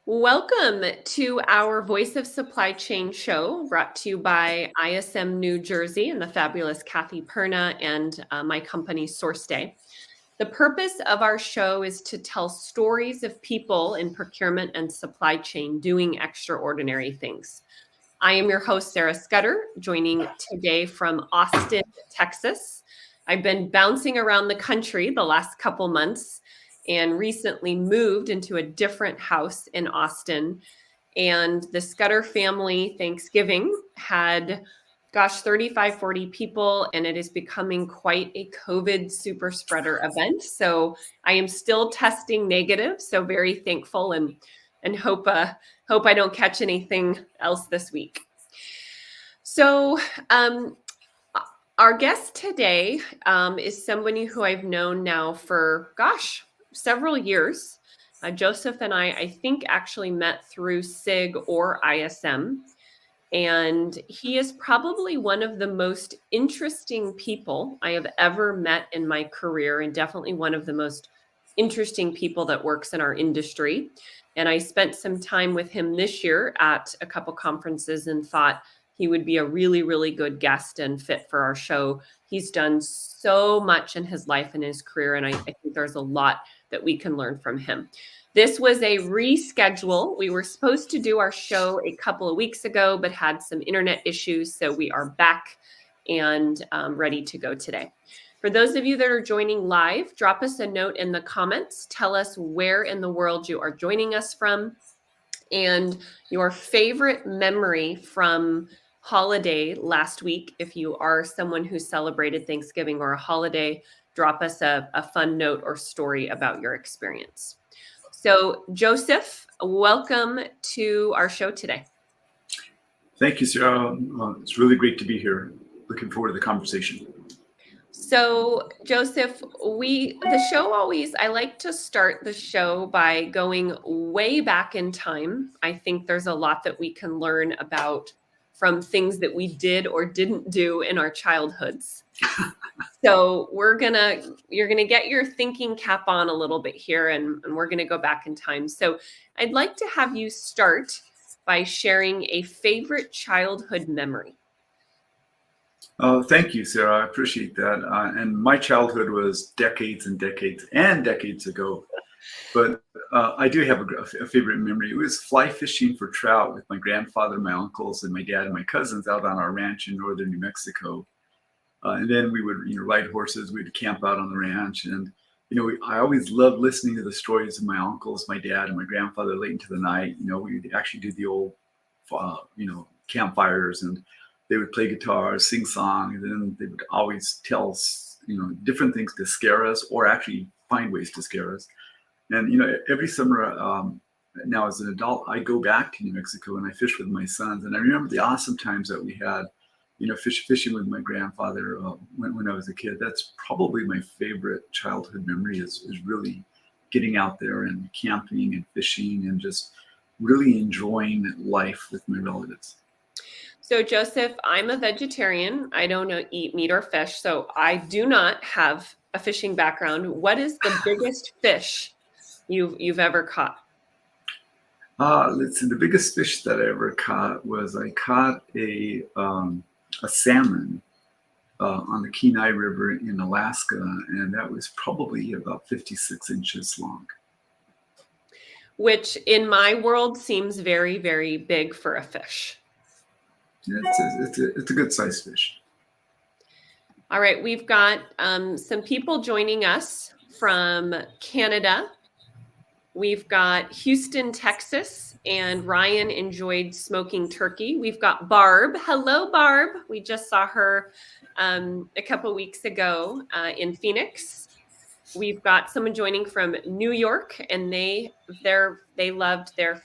Welcome to our Voice of Supply Chain show brought to you by ISM New Jersey and the fabulous Kathy Perna and my company SourceDay. The purpose of our show is to tell stories of people in procurement and supply chain doing extraordinary things. I am your host, Sarah Scudder, joining today from Austin, Texas. I've been bouncing around the country the last couple months and recently moved into a different house in Austin. And the Scudder family Thanksgiving had, 35, 40 people, and it is becoming quite a COVID super spreader event. So I am still testing negative, so very thankful and hope I don't catch anything else this week. So our guest today is somebody who I've known now for, several years. Joseph and I think, actually met through SIG or ISM. And he is probably one of the most interesting people I have ever met in my career, and definitely one of the most interesting people that works in our industry. And I spent some time with him this year at a couple conferences and thought he would be a really, really good guest and fit for our show. He's done so much in his life and his career, and I think there's a lot that we can learn from him. This was a reschedule. We were supposed to do our show a couple of weeks ago, but had some internet issues. So we are back and ready to go today. For those of you that are joining live, drop us a note in the comments. Tell us where in the world you are joining us from and your favorite memory from holiday last week. If you are someone who celebrated Thanksgiving or a holiday, drop us a fun note or story about your experience. So, Joseph, welcome to our show today. Thank you, Sarah. It's really great to be here. Looking forward to the conversation. So, Joseph, I like to start the show by going way back in time. I think there's a lot that we can learn about from things that we did or didn't do in our childhoods. So you're gonna get your thinking cap on a little bit here, and we're gonna go back in time. So I'd like to have you start by sharing a favorite childhood memory. Thank you, Sarah. I appreciate that. And my childhood was decades and decades and decades ago. But I do have a favorite memory. It was fly fishing for trout with my grandfather, my uncles, and my dad and my cousins out on our ranch in northern New Mexico. And then we would, ride horses. We'd camp out on the ranch, and I always loved listening to the stories of my uncles, my dad, and my grandfather late into the night. We'd actually do the old, campfires, and they would play guitar, sing song, and then they would always tell us, different things to scare us, or actually find ways to scare us. And every summer, now as an adult, I go back to New Mexico and I fish with my sons, and I remember the awesome times that we had. Fishing with my grandfather when I was a kid. That's probably my favorite childhood memory is really getting out there and camping and fishing and just really enjoying life with my relatives. So, Joseph, I'm a vegetarian. I don't eat meat or fish, so I do not have a fishing background. What is the biggest fish you've ever caught? Let's see. The biggest fish that I ever caught was I caught a salmon on the Kenai River in Alaska, and that was probably about 56 inches long. Which in my world seems very, very big for a fish. It's a good sized fish. All right, we've got some people joining us from Canada. We've got Houston, Texas, and Ryan enjoyed smoking turkey. We've got Barb. Hello, Barb. We just saw her a couple weeks ago in Phoenix. We've got someone joining from New York, and they loved their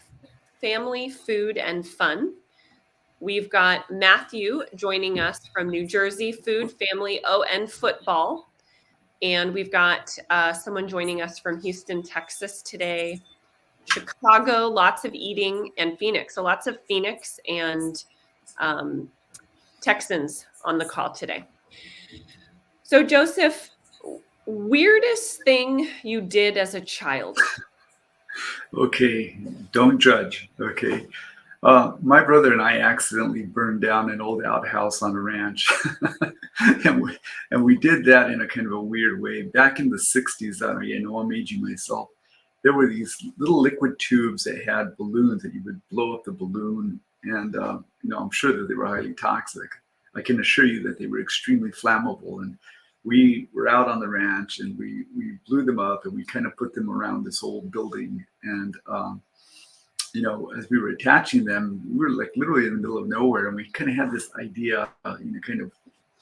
family, food, and fun. We've got Matthew joining us from New Jersey, food, family, and football. And we've got someone joining us from Houston, Texas today, Chicago, lots of eating, and Phoenix. So lots of Phoenix and Texans on the call today. So Joseph, weirdest thing you did as a child? Okay, don't judge. Okay. My brother and I accidentally burned down an old outhouse on a ranch. And we did that in a kind of a weird way. Back in the 60s, I'm aging myself. There were these little liquid tubes that had balloons that you would blow up the balloon. And, I'm sure that they were highly toxic. I can assure you that they were extremely flammable. And we were out on the ranch and we blew them up and we kind of put them around this old building. And, as we were attaching them, we were like literally in the middle of nowhere, and we kind of had this idea, kind of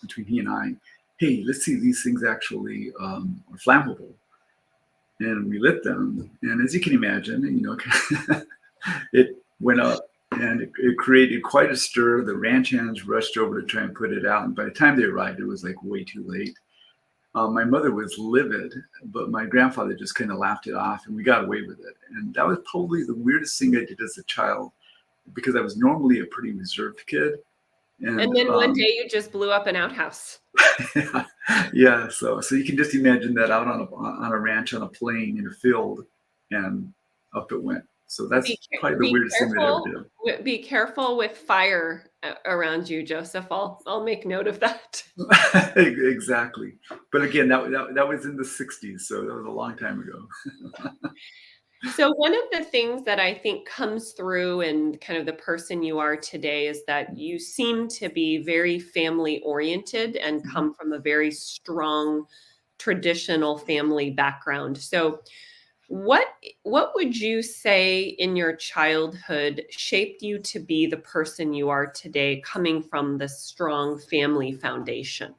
between he and I, hey, let's see if these things actually are flammable. And we lit them, and as you can imagine, it went up, and it created quite a stir. The ranch hands rushed over to try and put it out, and by the time they arrived, it was like way too late. My mother was livid, but my grandfather just kind of laughed it off, and we got away with it. And that was probably the weirdest thing I did as a child, because I was normally a pretty reserved kid. And then one day you just blew up an outhouse. Yeah, so you can just imagine that out on a ranch, on a plain, in a field, and up it went. So that's probably the weirdest thing that I ever did. Be careful with fire around you, Joseph. I'll make note of that. Exactly. But again, that was in the 60s, so that was a long time ago. So one of the things that I think comes through in kind of the person you are today is that you seem to be very family oriented and come from a very strong traditional family background. So what would you say in your childhood shaped you to be the person you are today, coming from the strong family foundation?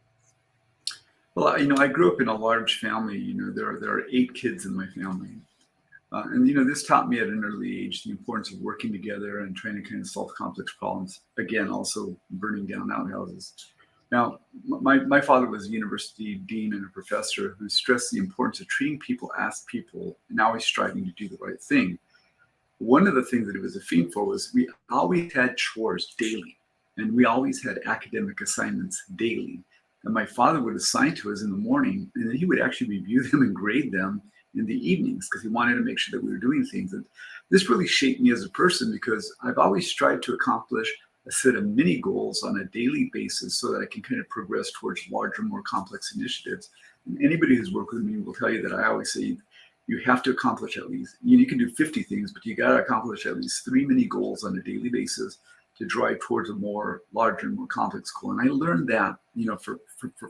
Well, I grew up in a large family. There are 8 kids in my family. And this taught me at an early age the importance of working together and trying to kind of solve complex problems. Again, also burning down outhouses. Now, my father was a university dean and a professor who stressed the importance of treating people as people and always striving to do the right thing. One of the things that he was a fiend for was we always had chores daily, and we always had academic assignments daily. And my father would assign to us in the morning, and then he would actually review them and grade them in the evenings because he wanted to make sure that we were doing things. And this really shaped me as a person because I've always strived to accomplish a set of mini goals on a daily basis so that I can kind of progress towards larger, more complex initiatives. And anybody who's worked with me will tell you that I always say you have to accomplish at least, you can do 50 things, but you got to accomplish at least 3 mini goals on a daily basis to drive towards a more larger and more complex goal. And I learned that,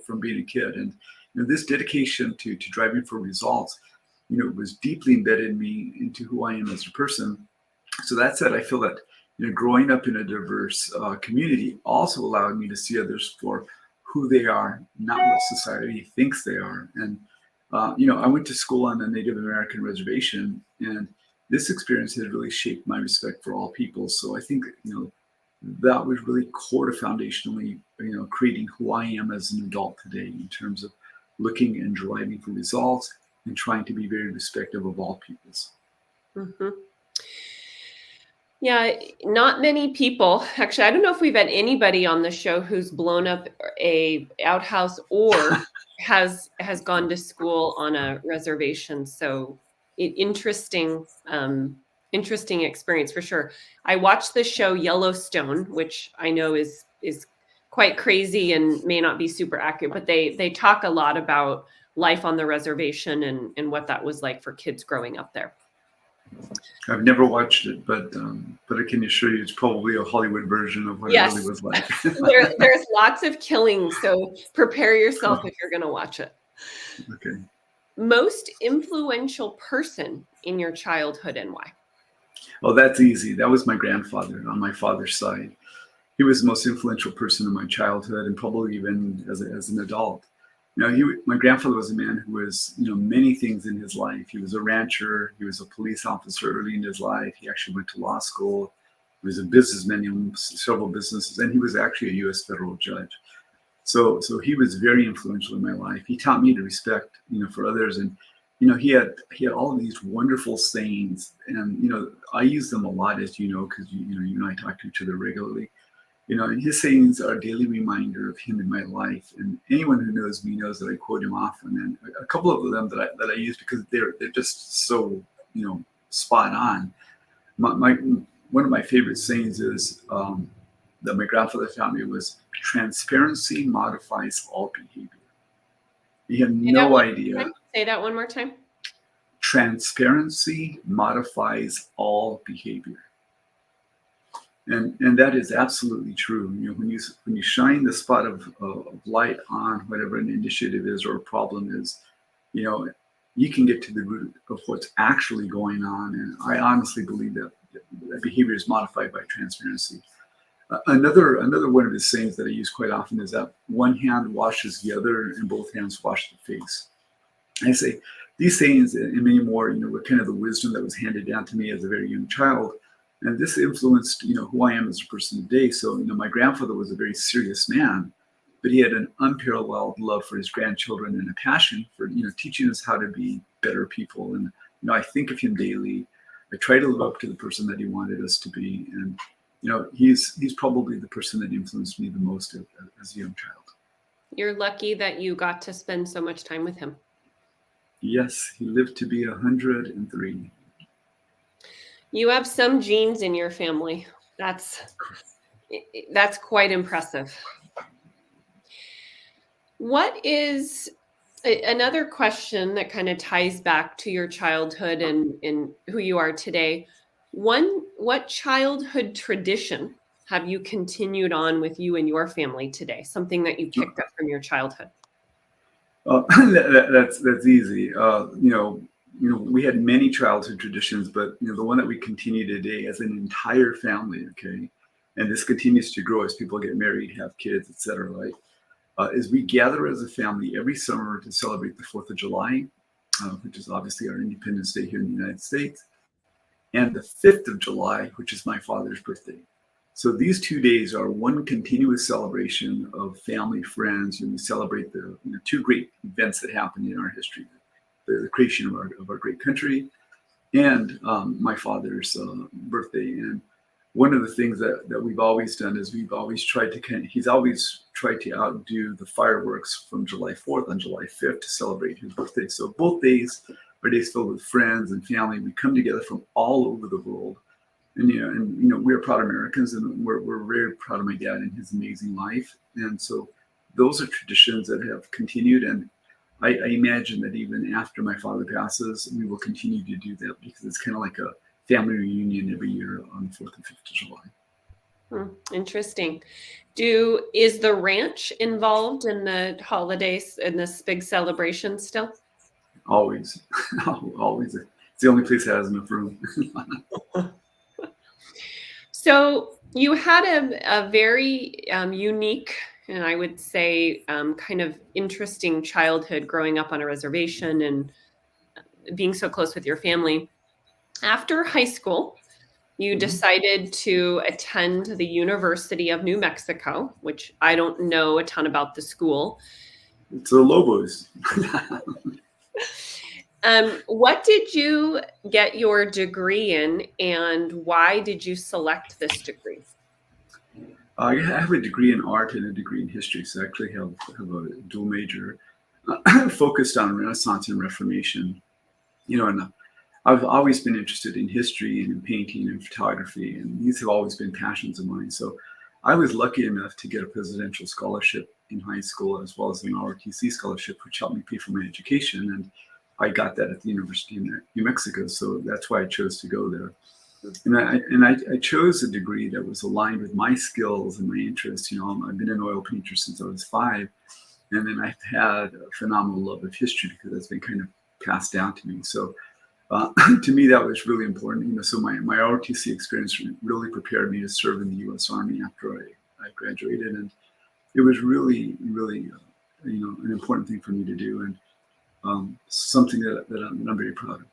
from being a kid. And this dedication to driving for results, it was deeply embedded in me into who I am as a person. So that said, I feel that growing up in a diverse community also allowed me to see others for who they are, not what society thinks they are. And I went to school on a Native American reservation, and this experience has really shaped my respect for all people. So I think that was really core to foundationally creating who I am as an adult today in terms of looking and driving for results and trying to be very respectful of all peoples. Mm-hmm. Yeah, not many people. Actually, I don't know if we've had anybody on the show who's blown up a outhouse or has gone to school on a reservation. So interesting, interesting experience for sure. I watched the show Yellowstone, which I know is quite crazy and may not be super accurate, but they talk a lot about life on the reservation and what that was like for kids growing up there. I've never watched it, but I can assure you it's probably a Hollywood version of what it really was like. There's lots of killing, so prepare yourself if you're going to watch it. Okay. Most influential person in your childhood and why? Oh, that's easy. That was my grandfather on my father's side. He was the most influential person in my childhood and probably even as an adult. My grandfather was a man who was, many things in his life. He was a rancher. He was a police officer early in his life. He actually went to law school. He was a businessman, he owned several businesses, and he was actually a U.S. federal judge. So he was very influential in my life. He taught me to respect, for others. And, he had all of these wonderful sayings. And, I use them a lot, as you know, because, you and I talk to each other regularly. And his sayings are a daily reminder of him in my life. And anyone who knows me knows that I quote him often. And a couple of them that I use because they're just so, spot on. One of my favorite sayings is that my grandfather taught me was transparency modifies all behavior. He had Say that no one more idea. time. Say that one more time. Transparency modifies all behavior. And that is absolutely true. You know, when you shine the spot of light on whatever an initiative is or a problem is, you know, you can get to the root of what's actually going on. And I honestly believe that behavior is modified by transparency. Another one of his sayings that I use quite often is that one hand washes the other and both hands wash the face. I say these sayings and many more, you know, were kind of the wisdom that was handed down to me as a very young child. And this influenced, you know, who I am as a person today. So, you know, my grandfather was a very serious man, but he had an unparalleled love for his grandchildren and a passion for, you know, teaching us how to be better people. And, you know, I think of him daily. I try to live up to the person that he wanted us to be. And, you know, he's probably the person that influenced me the most as a young child. You're lucky that you got to spend so much time with him. Yes, he lived to be 103. You have some genes in your family. That's quite impressive. What is another question that kind of ties back to your childhood and who you are today? What childhood tradition have you continued on with you and your family today? Something that you picked up from your childhood? That's easy. We had many childhood traditions, but you know the one that we continue today as an entire family, okay, and this continues to grow as people get married, have kids, etc. Right? Is we gather as a family every summer to celebrate the 4th of July, which is obviously our Independence Day here in the United States, and the 5th of July, which is my father's birthday. So these 2 days are one continuous celebration of family, friends, and we celebrate the two great events that happened in our history: the creation of our great country and my father's birthday. And one of the things that we've always done is we've always tried to he's always tried to outdo the fireworks from July 4th on July 5th to celebrate his birthday. So both days are days filled with friends and family. We come together from all over the world. And we're proud Americans, and we're very proud of my dad and his amazing life. And so those are traditions that have continued, and I imagine that even after my father passes, we will continue to do that because it's kind of like a family reunion every year on the 4th and 5th of July. Interesting. Is the ranch involved in the holidays and this big celebration still? Always, always. It's the only place that has enough room. So you had a very unique, and I would say kind of interesting childhood growing up on a reservation and being so close with your family. After high school, you decided to attend the University of New Mexico, which I don't know a ton about the school. It's the Lobos. What did you get your degree in, and why did you select this degree? I have a degree in art and a degree in history, so I actually have a dual major focused on Renaissance and Reformation. And I've always been interested in history and in painting and photography, and these have always been passions of mine. So I was lucky enough to get a presidential scholarship in high school, as well as an ROTC scholarship, which helped me pay for my education. And I got that at the University of New Mexico, so that's why I chose to go there. And I chose a degree that was aligned with my skills and my interests. I've been an oil painter since I was 5, and then I've had a phenomenal love of history because that's been kind of passed down to me. So to me, that was really important. So my ROTC experience really prepared me to serve in the U.S. Army after I graduated, and it was really, really, an important thing for me to do, and something that I'm very proud of.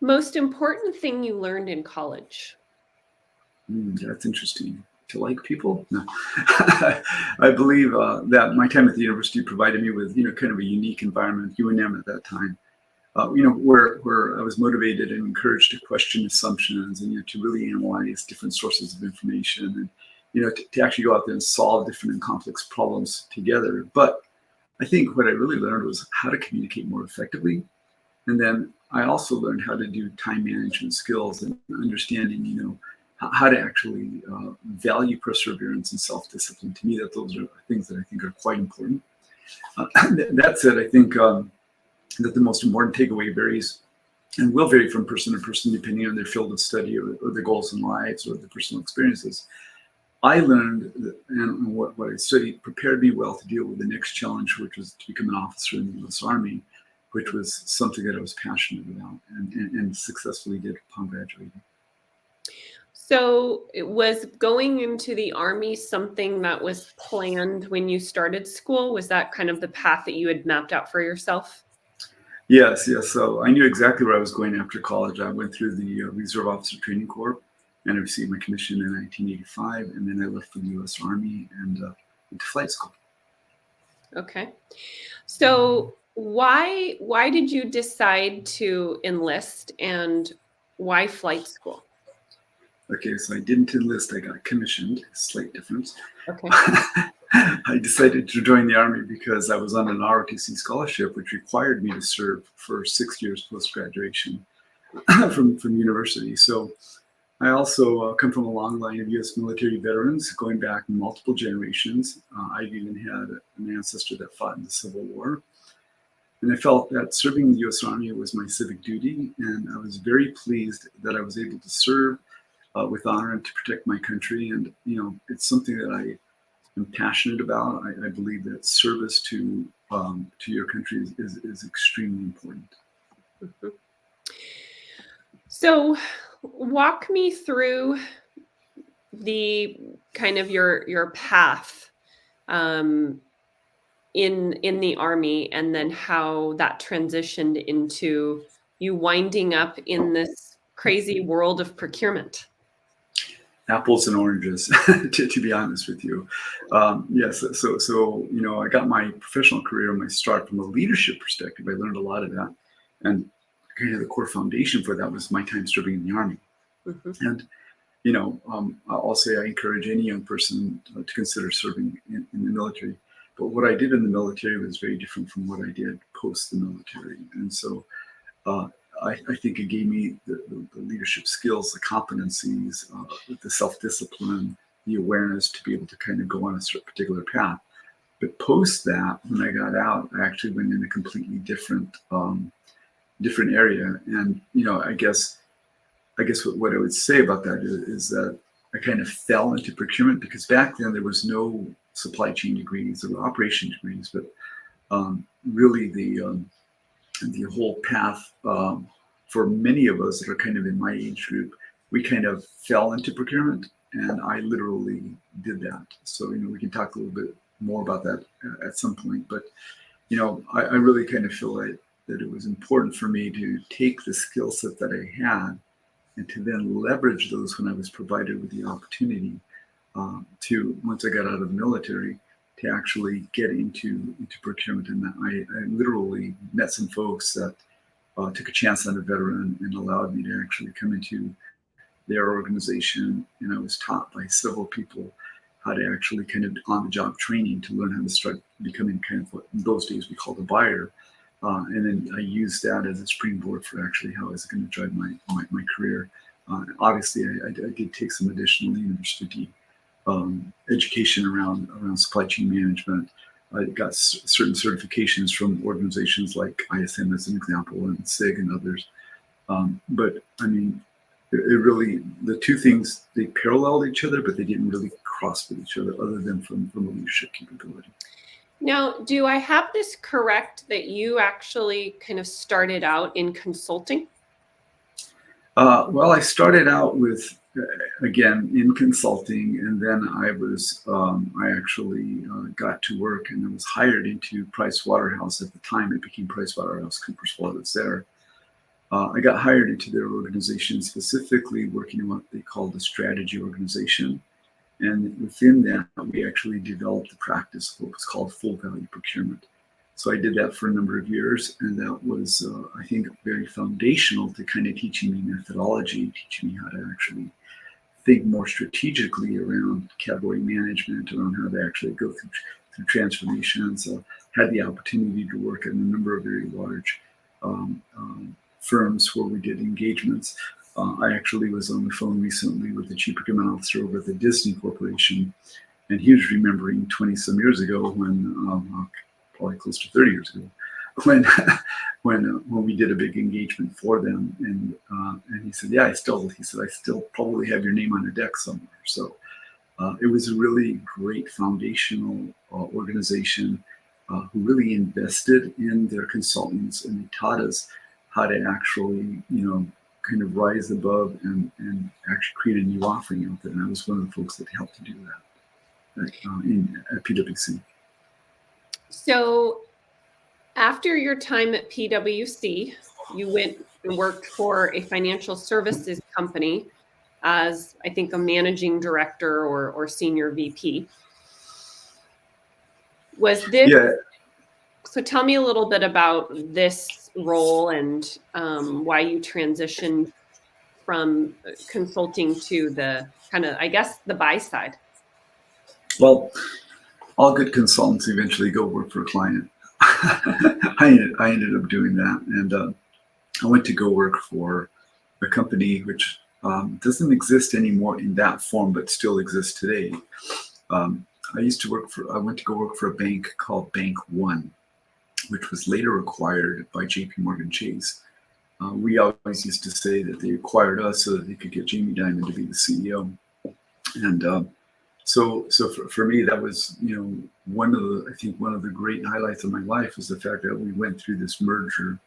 Most important thing you learned in college? That's interesting. To like people? No. I believe that my time at the university provided me with, kind of a unique environment, UNM at that time, where I was motivated and encouraged to question assumptions and, to really analyze different sources of information and, to actually go out there and solve different and complex problems together. But I think what I really learned was how to communicate more effectively. And then I also learned how to do time management skills and understanding, how to actually value perseverance and self-discipline. To me, that those are things that I think are quite important. That said, I think that the most important takeaway varies and will vary from person to person depending on their field of study or their goals in lives or their personal experiences. I learned that, and what I studied prepared me well to deal with the next challenge, which was to become an officer in the U.S. Army, which was something that I was passionate about and successfully did upon graduating. So was going into the Army something that was planned when you started school? Was that kind of the path that you had mapped out for yourself? Yes. So I knew exactly where I was going after college. I went through the Reserve Officer Training Corps, and I received my commission in 1985, and then I left for the U.S. Army and went to flight school. Okay. So why did you decide to enlist, and why flight school? Okay, so I didn't enlist, I got commissioned, slight difference. Okay. I decided to join the Army because I was on an ROTC scholarship, which required me to serve for 6 years post-graduation from university. So I also come from a long line of U.S. military veterans going back multiple generations. I've even had an ancestor that fought in the Civil War. And I felt that serving in the U.S. Army was my civic duty, and I was very pleased that I was able to serve with honor and to protect my country. And, it's something that I am passionate about. I believe that service to your country is extremely important. Mhm. So walk me through the kind of your path in the Army, and then how that transitioned into you winding up in this crazy world of procurement. Apples and oranges, to be honest with you. Yes, so I got my professional career, my start from a leadership perspective. I learned a lot of that, and kind of the core foundation for that was my time serving in the Army. Mhm. And I'll say I encourage any young person to consider serving in the military. But what I did in the military was very different from what I did post the military, and so uh, I think it gave me the leadership skills, the competencies, the self-discipline, the awareness to be able to kind of go on a certain particular path. But post that, when I got out, I actually went in a completely different area. And I guess what I would say about that is that I kind of fell into procurement because back then there was no supply chain degrees, there were operation degrees, but really the whole path for many of us that are kind of in my age group, we kind of fell into procurement, and I literally did that. So we can talk a little bit more about that at some point, but I really kind of feel like that it was important for me to take the skill set that I had and to then leverage those when I was provided with the opportunity to, once I got out of the military, to actually get into procurement. And I literally met some folks that took a chance on a veteran and allowed me to actually come into their organization. And I was taught by several people how to actually kind of on-the-job training to learn how to start becoming kind of what in those days we called a buyer. And then I used that as a springboard for actually how I was going to drive my career. Obviously, I did take some additional university education around supply chain management. I got certain certifications from organizations like ISM as an example, and SIG and others. But I mean, it really, the two things, they paralleled each other, but they didn't really cross with each other other than from a leadership capability. Now, do I have this correct that you actually kind of started out in consulting? Well, I started out with, again, in consulting, and then I actually got to work and I was hired into Price Waterhouse. At the time, it became Price Waterhouse Coopers while I was there. I got hired into their organization, specifically working in what they called the strategy organization. And within that, we actually developed the practice of what was called full value procurement. So I did that for a number of years, and that was, I think, very foundational to kind of teaching me methodology, teaching me how to actually think more strategically around category management, around how to actually go through transformations. Had the opportunity to work in a number of very large firms where we did engagements. I actually was on the phone recently with the chief procurement officer over at the Disney Corporation, and he was remembering 20 some years ago when, probably close to 30 years ago, when when we did a big engagement for them, and he said, yeah, I still probably have your name on the deck somewhere. So it was a really great foundational organization who really invested in their consultants, and they taught us how to actually, kind of rise above and actually create a new offering out there. And I was one of the folks that helped to do that at PwC. So after your time at PwC, you went and worked for a financial services company as, I think, a managing director or senior VP. Was this? Yeah. So tell me a little bit about this role and why you transitioned from consulting to the kind of, I guess, the buy side. Well, all good consultants eventually go work for a client. I ended up doing that, and I went to go work for a company which doesn't exist anymore in that form, but still exists today. I went to go work for a bank called Bank One, which was later acquired by JP Chase. We always used to say that they acquired us so that they could get Jamie Dimon to be the CEO. And so for me, that was, one of the great highlights of my life was the fact that we went through this merger,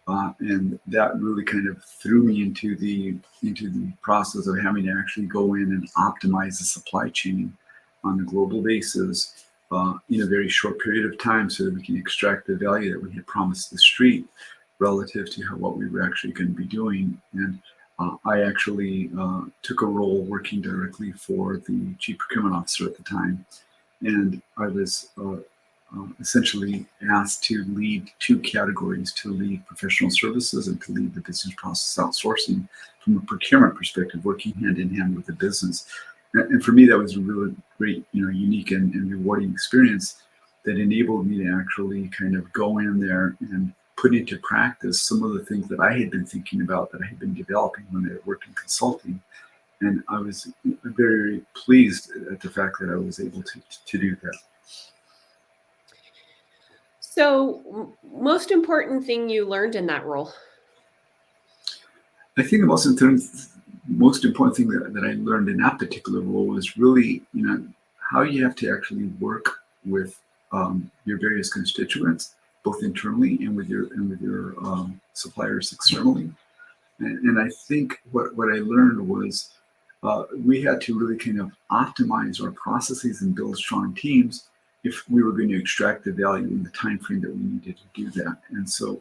and that really kind of threw me into the process of having to actually go in and optimize the supply chain on a global basis in a very short period of time, so that we can extract the value that we had promised the street relative to what we were actually going to be doing. And I actually took a role working directly for the chief procurement officer at the time, and I was essentially asked to lead two categories: to lead professional services and to lead the business process outsourcing from a procurement perspective, working hand in hand with the business. And for me, that was a really great, unique and rewarding experience that enabled me to actually kind of go in there and put into practice some of the things that I had been thinking about, that I had been developing when I worked in consulting. And I was very pleased at the fact that I was able to do that. So, most important thing you learned in that role? I think the most important thing that I learned in that particular role was really, how you have to actually work with your various constituents, both internally and with your suppliers externally. And I think what I learned was we had to really kind of optimize our processes and build strong teams if we were going to extract the value in the time frame that we needed to do that. And so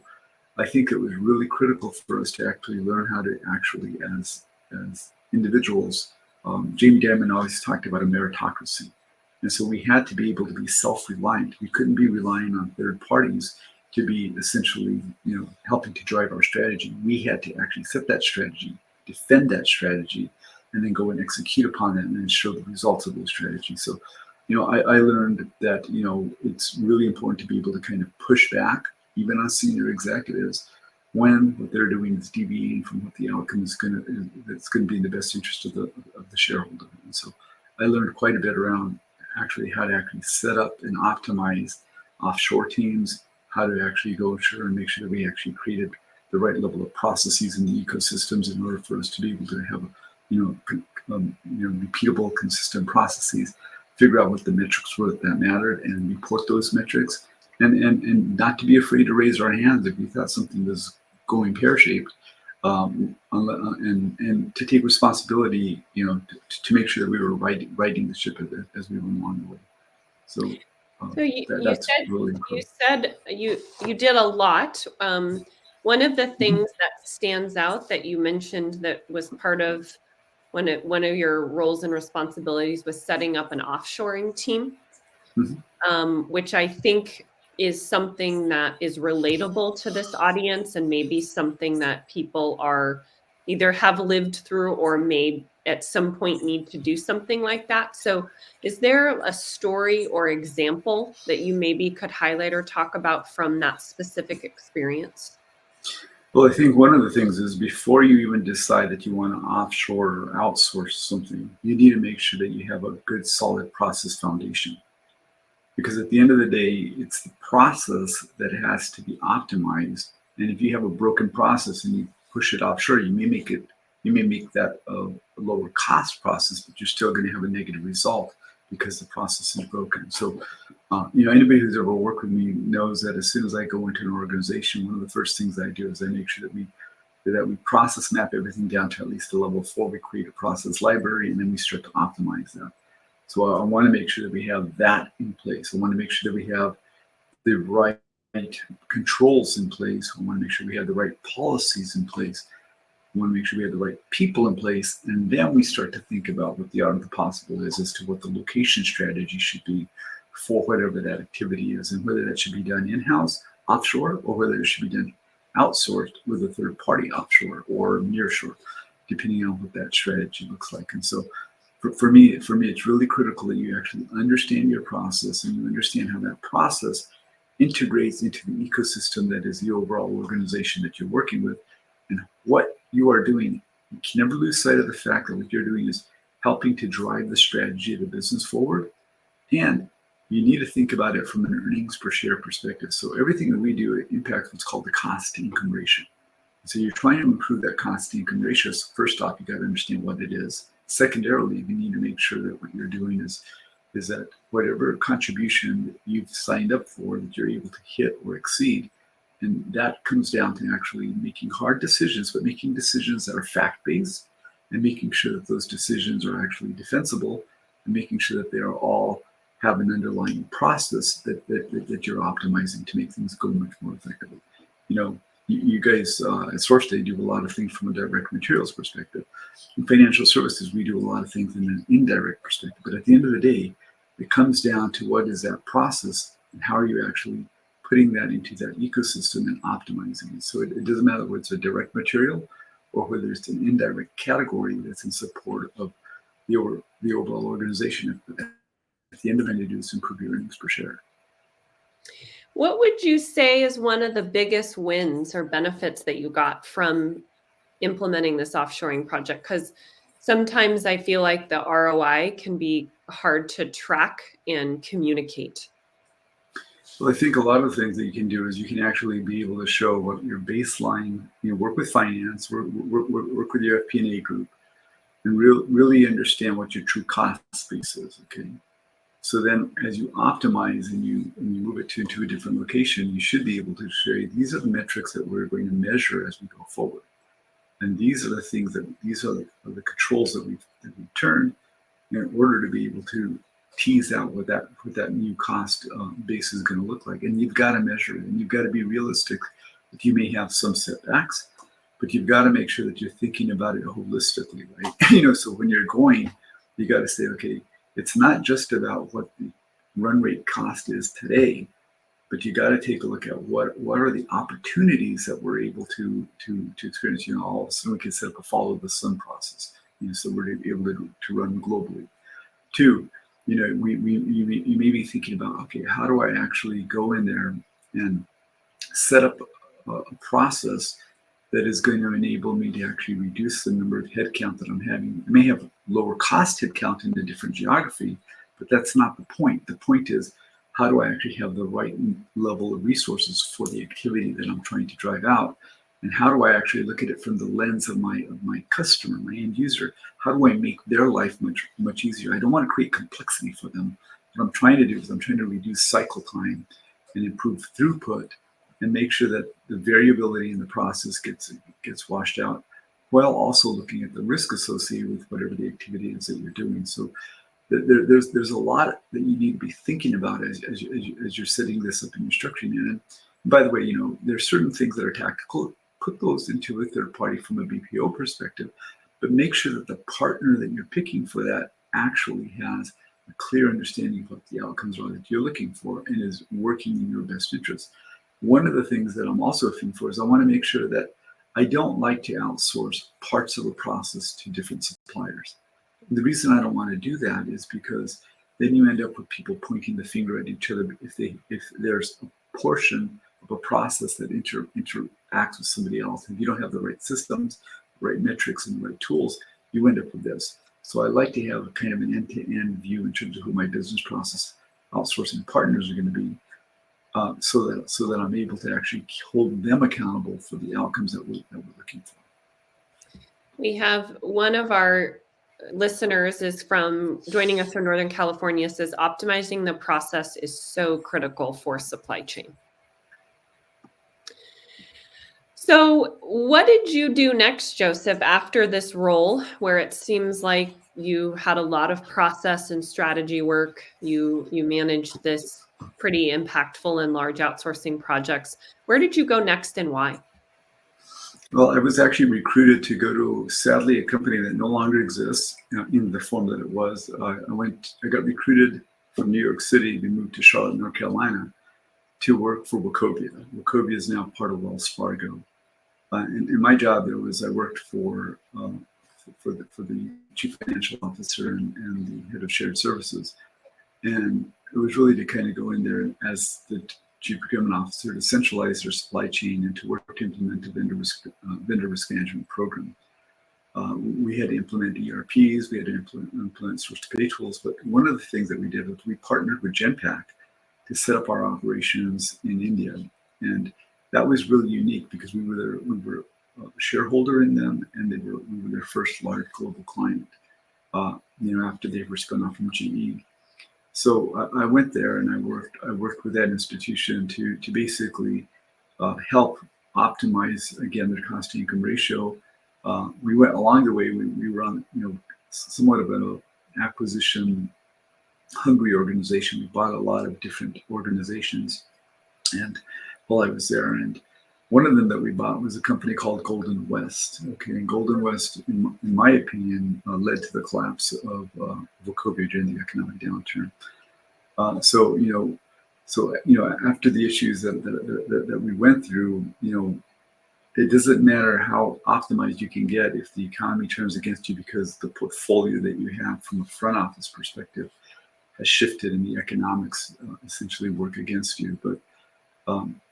I think it was really critical for us to actually learn how to actually, as individuals, Jamie Dimon always talked about a meritocracy. And so we had to be able to be self-reliant. We couldn't be relying on third parties to be essentially, helping to drive our strategy. We had to actually set that strategy, defend that strategy, and then go and execute upon it and then show the results of those strategies. So, I learned that, it's really important to be able to kind of push back, even on senior executives, when what they're doing is deviating from what the outcome is that's going to be in the best interest of the shareholder. And so I learned quite a bit around actually how to actually set up and optimize offshore teams, how to actually go through and make sure that we actually created the right level of processes in the ecosystems in order for us to be able to have, repeatable, consistent processes, figure out what the metrics were that mattered and report those metrics, and not to be afraid to raise our hands if we thought something was going pear-shaped, and to take responsibility, to make sure that we were righting the ship as we went along the way. So you said you did a lot. One of the things that stands out that you mentioned that was part of one of your roles and responsibilities was setting up an offshoring team, which I think is something that is relatable to this audience and maybe something that people are either have lived through or may at some point need to do something like that. So is there a story or example that you maybe could highlight or talk about from that specific experience? Well, I think one of the things is before you even decide that you want to offshore or outsource something, you need to make sure that you have a good, solid process foundation. Because at the end of the day, it's the process that has to be optimized. And if you have a broken process and you push it offshore, you may make that a lower cost process, but you're still going to have a negative result because the process is broken. So, anybody who's ever worked with me knows that as soon as I go into an organization, one of the first things I do is I make sure that we process map everything down to at least a level 4. We create a process library, and then we start to optimize that. So I want to make sure that we have that in place. I want to make sure that we have the right controls in place. I want to make sure we have the right policies in place. We want to make sure we have the right people in place. And then we start to think about what the art of the possible is as to what the location strategy should be for whatever that activity is, and whether that should be done in-house, offshore, or whether it should be done outsourced with a third party offshore or nearshore, depending on what that strategy looks like. And so for me, it's really critical that you actually understand your process and you understand how that process integrates into the ecosystem that is the overall organization that you're working with, and what you are doing. You can never lose sight of the fact that what you're doing is helping to drive the strategy of the business forward. And you need to think about it from an earnings per share perspective. So everything that we do impacts what's called the cost to income ratio. So you're trying to improve that cost to income ratio. So first off, you got to understand what it is. Secondarily, you need to make sure that what you're doing is that whatever contribution that you've signed up for, that you're able to hit or exceed. And that comes down to actually making hard decisions, but making decisions that are fact-based, and making sure that those decisions are actually defensible, and making sure that they are all have an underlying process that you're optimizing to make things go much more effectively. You guys at SourceDay do a lot of things from a direct materials perspective. In financial services, we do a lot of things in an indirect perspective. But at the end of the day, it comes down to what is that process and how are you actually putting that into that ecosystem and optimizing it. So it doesn't matter whether it's a direct material or whether it's an indirect category that's in support of the overall organization. At the end of it, you do is improve your earnings per share. What would you say is one of the biggest wins or benefits that you got from implementing this offshoring project? Because sometimes I feel like the ROI can be hard to track and communicate. Well, I think a lot of the things that you can do is you can actually be able to show what your baseline, work with finance, work with your FP&A group, and really understand what your true cost base is, okay? So then as you optimize and you move it to a different location, you should be able to say, these are the metrics that we're going to measure as we go forward. And these are the things these are the controls that we turn in order to be able to tease out what that new cost base is going to look like. And you've got to measure it, and you've got to be realistic that you may have some setbacks, but you've got to make sure that you're thinking about it holistically, right? So when you're going, you got to say, okay, it's not just about what the run rate cost is today, but you got to take a look at what are the opportunities that we're able to experience. All of a sudden we can set up a follow the sun process, so we're able to run globally. Two, you may be thinking about, okay, how do I actually go in there and set up a process that is going to enable me to actually reduce the number of headcount that I'm having. I may have lower cost headcount in a different geography, but that's not the point. The point is, how do I actually have the right level of resources for the activity that I'm trying to drive out? And how do I actually look at it from the lens of my customer, my end user? How do I make their life much easier? I don't want to create complexity for them. What I'm trying to do is I'm trying to reduce cycle time and improve throughput, and make sure that the variability in the process gets washed out, while also looking at the risk associated with whatever the activity is that you're doing. So there's a lot that you need to be thinking about as you're setting this up and you're structuring it. And by the way, there's certain things that are tactical. Put those into a third party from a BPO perspective, but make sure that the partner that you're picking for that actually has a clear understanding of what the outcomes are that you're looking for and is working in your best interest. One of the things that I'm also looking for is I want to make sure that I don't like to outsource parts of a process to different suppliers. The reason I don't want to do that is because then you end up with people pointing the finger at each other if there's a portion of a process that interact with somebody else. If you don't have the right systems, the right metrics, and the right tools, you end up with this. So I like to have a kind of an end-to-end view in terms of who my business process outsourcing partners are going to be, so that I'm able to actually hold them accountable for the outcomes that we're looking for. We have one of our listeners is from joining us from Northern California, says optimizing the process is so critical for supply chain. So what did you do next, Joseph, after this role where it seems like you had a lot of process and strategy work? You managed this pretty impactful and large outsourcing projects. Where did you go next and why? Well, I was actually recruited to go to, sadly, a company that no longer exists in the form that it was. I got recruited from New York City to move to Charlotte, North Carolina, to work for Wachovia. Wachovia is now part of Wells Fargo. And my job there was I worked for the chief financial officer and the head of shared services. And it was really to kind of go in there as the chief procurement officer to centralize their supply chain and to work to implement a vendor risk management program. We had to implement ERPs, we had to implement SourceDay tools, but one of the things that we did was we partnered with Genpact to set up our operations in India. And that was really unique because we were a shareholder in them, and we were their first large global client, after they were spun off from GE. So I went there and I worked with that institution to basically help optimize, again, their cost to income ratio. We went along the way. We were on somewhat of an acquisition hungry organization. We bought a lot of different organizations, and while I was there, and one of them that we bought was a company called Golden West. Okay, and Golden West, in my opinion, led to the collapse of Wachovia during the economic downturn. So after the issues that we went through, it doesn't matter how optimized you can get if the economy turns against you, because the portfolio that you have from a front office perspective has shifted and the economics essentially work against you. But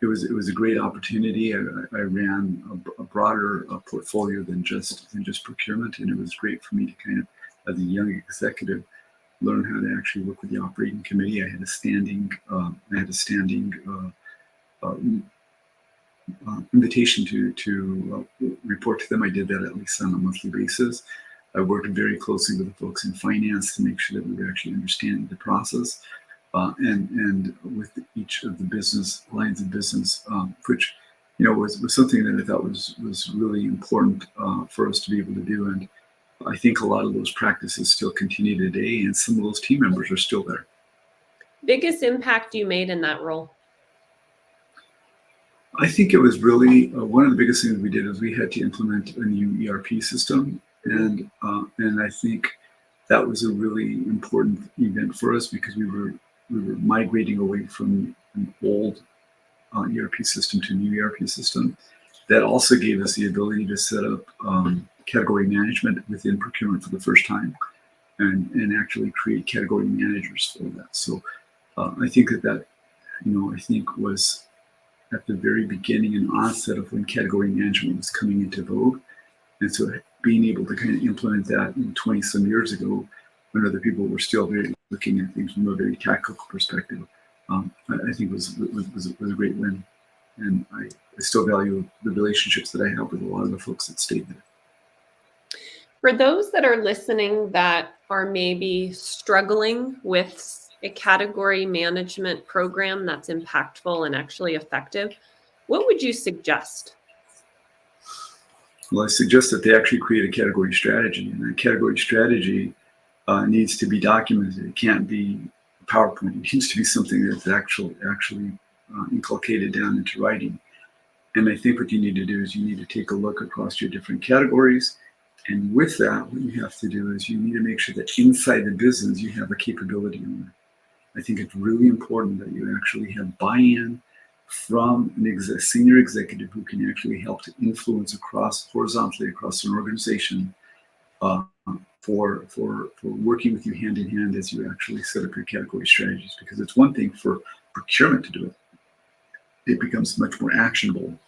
it was a great opportunity. I ran a broader portfolio than just procurement, and it was great for me to kind of, as a young executive, learn how to actually work with the operating committee. I had a standing invitation to report to them. I did that at least on a monthly basis. I worked very closely with the folks in finance to make sure that we were actually understanding the process. And with each of the business lines of business, which was something that I thought was really important for us to be able to do. And I think a lot of those practices still continue today, and some of those team members are still there. Biggest impact you made in that role? I think it was really one of the biggest things we did is we had to implement a new ERP system, and I think that was a really important event for us because we were migrating away from an old ERP system to a new ERP system. That also gave us the ability to set up category management within procurement for the first time, and actually create category managers for that. So I think that was at the very beginning and onset of when category management was coming into vogue. And so being able to kind of implement that 20 some years ago, when other people were still very looking at things from a very tactical perspective, I think was a great win. And I still value the relationships that I have with a lot of the folks that stayed there. For those that are listening that are maybe struggling with a category management program that's impactful and actually effective, what would you suggest? Well, I suggest that they actually create a category strategy, and that category strategy needs to be documented. It can't be a PowerPoint. It needs to be something that's actually inculcated down into writing. And I think what you need to do is you need to take a look across your different categories. And with that, what you have to do is you need to make sure that inside the business, you have a capability owner. I think it's really important that you actually have buy-in from a senior executive who can actually help to influence horizontally across an organization for working with you hand in hand as you actually set up your category strategies. Because it's one thing for procurement to do it. It becomes much more actionable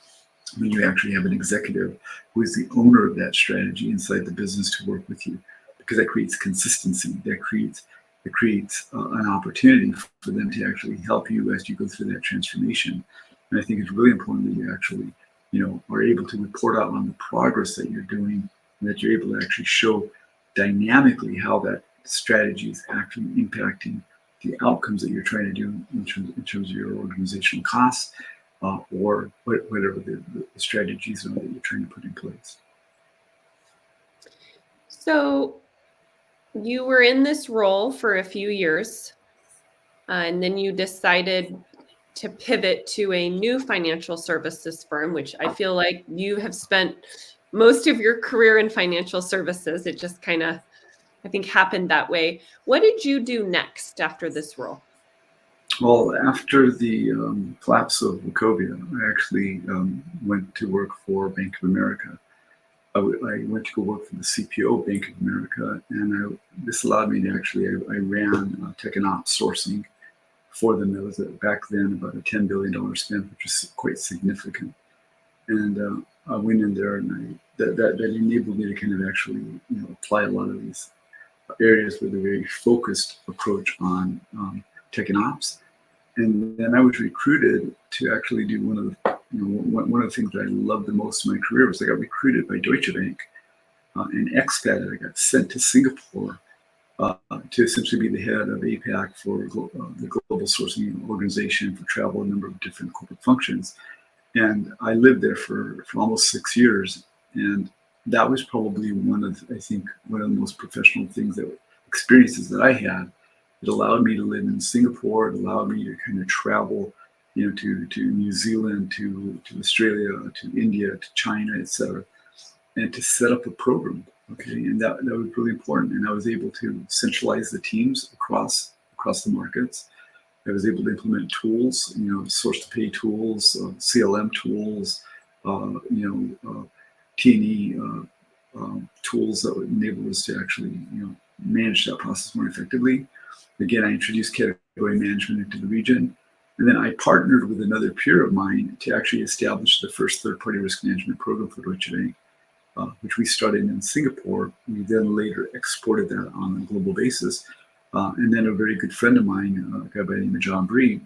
when you actually have an executive who is the owner of that strategy inside the business to work with you, because that creates consistency. That creates an opportunity for them to actually help you as you go through that transformation. And I think it's really important that you actually, are able to report out on the progress that you're doing, and that you're able to actually show dynamically how that strategy is actually impacting the outcomes that you're trying to do in terms of your organizational costs, or whatever the strategies are that you're trying to put in place. So you were in this role for a few years, and then you decided to pivot to a new financial services firm, which I feel like you have spent most of your career in financial services. It just kind of, I think, happened that way. What did you do next after this role? Well, after the collapse of Wachovia, I actually went to work for Bank of America. I went to go work for the CPO Bank of America, and this allowed me to actually, I ran tech and ops sourcing for them. That was back then about a $10 billion spend, which was quite significant. And I went in there, and that enabled me to kind of actually apply a lot of these areas with a very focused approach on tech and ops. And then I was recruited to actually do one of the things that I loved the most in my career was I got recruited by Deutsche Bank, and expated. I got sent to Singapore to essentially be the head of APAC for the global sourcing organization for travel, a number of different corporate functions. And I lived there for almost 6 years. And that was probably one of the most professional experiences that I had. It allowed me to live in Singapore. It allowed me to kind of travel, to New Zealand, to Australia, to India, to China, etc., and to set up a program. Okay, and that was really important. And I was able to centralize the teams across the markets. I was able to implement tools, source to pay tools, CLM tools, T&E tools that would enable us to actually, manage that process more effectively. Again, I introduced category management into the region. And then I partnered with another peer of mine to actually establish the first third-party risk management program for Deutsche Bank, which we started in Singapore. We then later exported that on a global basis. And then a very good friend of mine, a guy by the name of John Bree,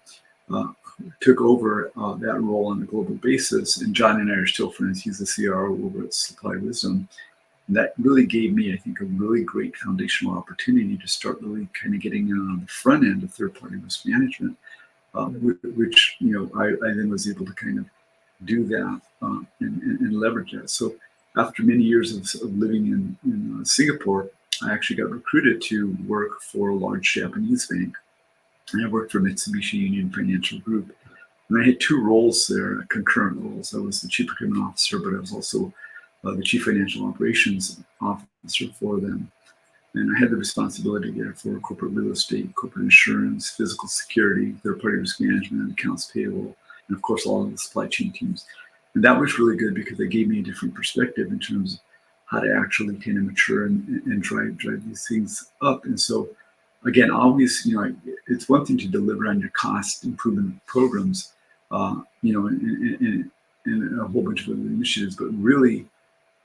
took over that role on a global basis. And John and I are still friends. He's the CRO over at Supply Wisdom. And that really gave me, I think, a really great foundational opportunity to start really kind of getting in on the front end of third-party risk management, which I then was able to kind of do that and leverage that. So after many years of living in Singapore, I actually got recruited to work for a large Japanese bank. And I worked for Mitsubishi Union Financial Group. And I had two roles there, concurrent roles. I was the chief procurement officer, but I was also the chief financial operations officer for them. And I had the responsibility there for corporate real estate, corporate insurance, physical security, third-party risk management, accounts payable, and of course, all of the supply chain teams. And that was really good because it gave me a different perspective in terms of how to actually kind of mature and drive these things up. And so, again, always, it's one thing to deliver on your cost improvement programs, and a whole bunch of other initiatives, but really,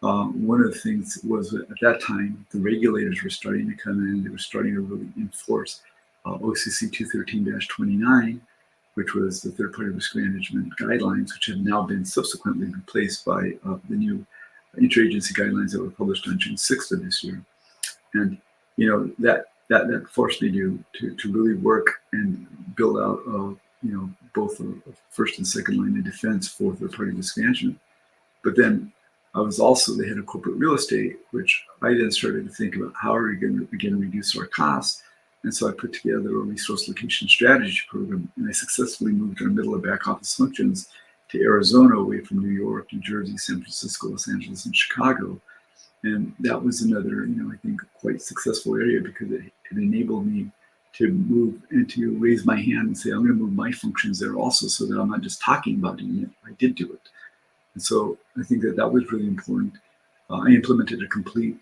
one of the things was that at that time, the regulators were starting to come in. They were starting to really enforce OCC 213-29, which was the third-party risk management guidelines, which have now been subsequently replaced by the new interagency guidelines that were published on June 6th of this year. And that forced me to really work and build out both a first and second line of defense for third-party risk management. But then I was also the head of corporate real estate, which I then started to think about how are we going to begin to reduce our costs. And so I put together a resource location strategy program, and I successfully moved our middle and back office functions to Arizona, away from New York, New Jersey, San Francisco, Los Angeles, and Chicago. And that was another, I think, quite successful area because it enabled me to move and to raise my hand and say, I'm going to move my functions there also, so that I'm not just talking about doing it. I did do it. And so I think that was really important. I implemented a complete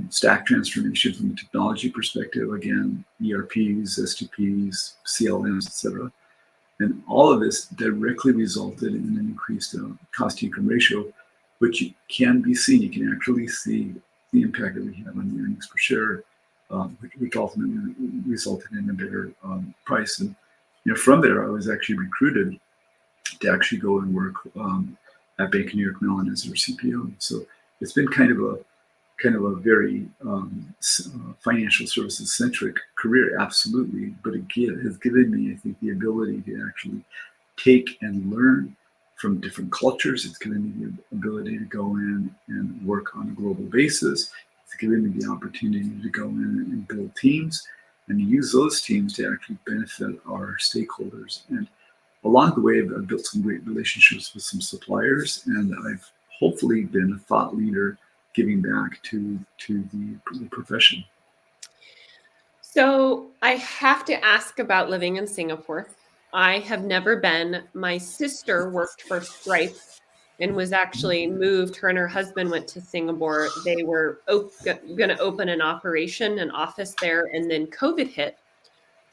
stack transformation from a technology perspective, again, ERPs, S2Ps, CLMs, etc. And all of this directly resulted in an increased cost-to-income ratio, which can be seen. You can actually see the impact that we have on the earnings per share, which ultimately resulted in a better price. And from there, I was actually recruited to actually go and work at Bank of New York Mellon as their CPO. So it's been kind of a very financial services centric career, absolutely. But it has given me, I think, the ability to actually take and learn from different cultures. It's given me the ability to go in and work on a global basis. It's given me the opportunity to go in and build teams and use those teams to actually benefit our stakeholders. And along the way, I've built some great relationships with some suppliers, and I've hopefully been a thought leader giving back to the profession. So I have to ask about living in Singapore. I have never been. My sister worked for Stripe and was actually moved. Her and her husband went to Singapore. They were going to open an office there, and then COVID hit.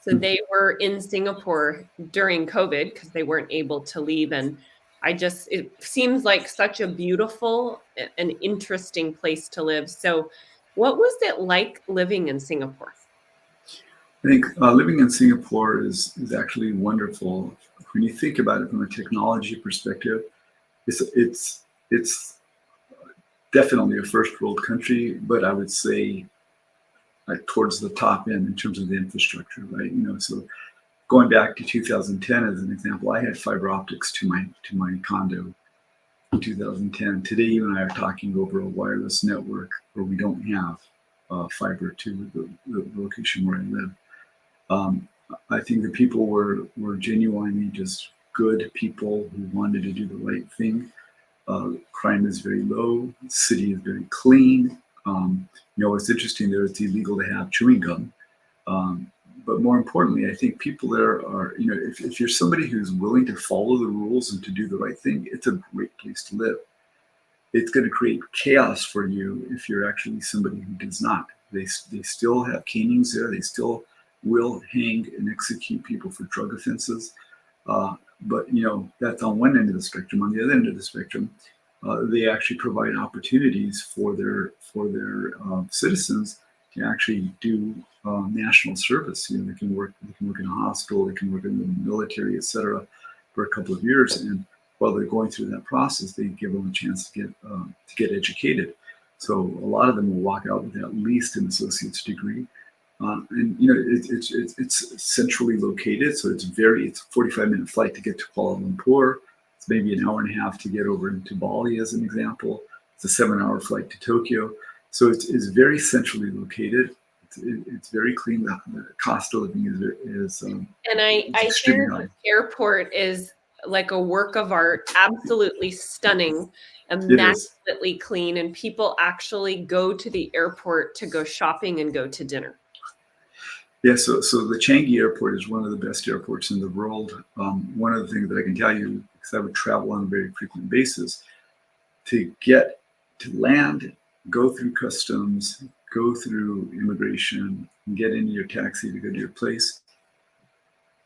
So they were in Singapore during COVID because they weren't able to leave. And it seems like such a beautiful and interesting place to live. So what was it like living in Singapore? I think living in Singapore is actually wonderful. When you think about it from a technology perspective, it's definitely a first world country, but I would say like towards the top end in terms of the infrastructure, right? So going back to 2010 as an example, I had fiber optics to my condo in 2010. Today, you and I are talking over a wireless network where we don't have fiber to the location where I live. I think the people were genuinely just good people who wanted to do the right thing. Crime is very low. The city is very clean. It's interesting there. It's illegal to have chewing gum. But more importantly, I think people there are, if you're somebody who's willing to follow the rules and to do the right thing, it's a great place to live. It's going to create chaos for you if you're actually somebody who does not. They still have canings there. They still will hang and execute people for drug offenses. But that's on one end of the spectrum. On the other end of the spectrum, they actually provide opportunities for their citizens to actually do national service. They can work in a hospital, they can work in the military, etc., for a couple of years. And while they're going through that process, they give them a chance to get educated. So a lot of them will walk out with at least an associate's degree. And it's centrally located, so it's a 45-minute flight to get to Kuala Lumpur. It's maybe an hour and a half to get over into Bali, as an example. It's a 7-hour flight to Tokyo. So it's very centrally located. It's very clean. The cost of living is and I hear the airport is like a work of art, absolutely stunning, immaculately clean, and people actually go to the airport to go shopping and go to dinner. Yeah, so the Changi Airport is one of the best airports in the world. One of the things that I can tell you, because I would travel on a very frequent basis, to get to land, go through customs, go through immigration, and get into your taxi to go to your place,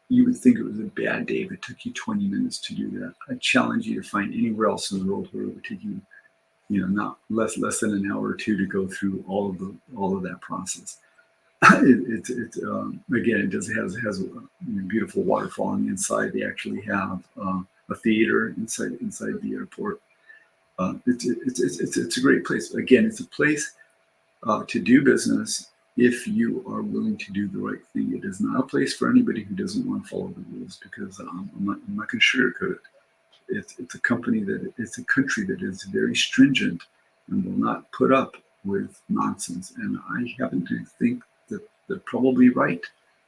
you would think it was a bad day if it took you 20 minutes to do that. I challenge you to find anywhere else in the world where it would take you, not less than an hour or two to go through all of that process. It has a beautiful waterfall on the inside. They actually have a theater inside the airport. It's a great place. Again, it's a place to do business if you are willing to do the right thing. It is not a place for anybody who doesn't want to follow the rules, because I'm not going to sugarcoat it. It's a country that is very stringent and will not put up with nonsense. And I happen to think that they're probably right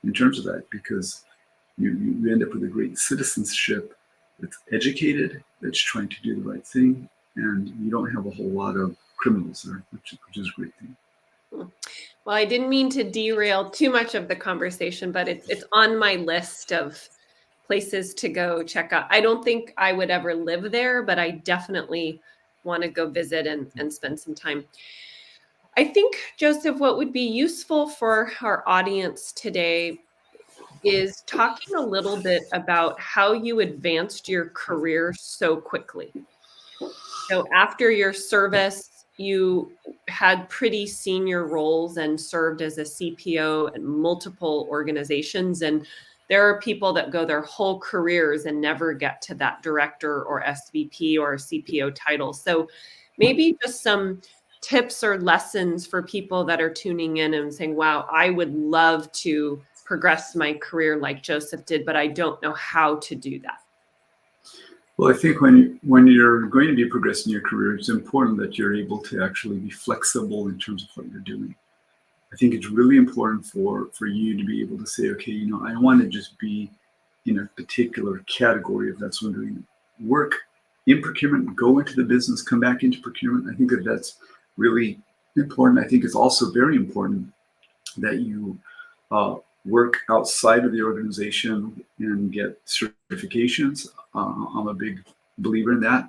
in terms of that, because you end up with a great citizenship that's educated, that's trying to do the right thing, and you don't have a whole lot of criminals there, which is a great thing. Well, I didn't mean to derail too much of the conversation, but it's on my list of places to go check out. I don't think I would ever live there, but I definitely want to go visit and spend some time. I think, Joseph, what would be useful for our audience today, is talking a little bit about how you advanced your career so quickly. So after your service, you had pretty senior roles and served as a CPO at multiple organizations. And there are people that go their whole careers and never get to that director or SVP or CPO title. So maybe just some tips or lessons for people that are tuning in and saying, wow, I would love to progress my career like Joseph did, but I don't know how to do that. Well, I think when you're going to be progressing your career, it's important that you're able to actually be flexible in terms of what you're doing. I think it's really important for you to be able to say, okay, I want to just be in a particular category if that's what I'm doing. Work in procurement, go into the business, come back into procurement. I think that's really important. I think it's also very important that you work outside of the organization and get certifications. I'm a big believer in that.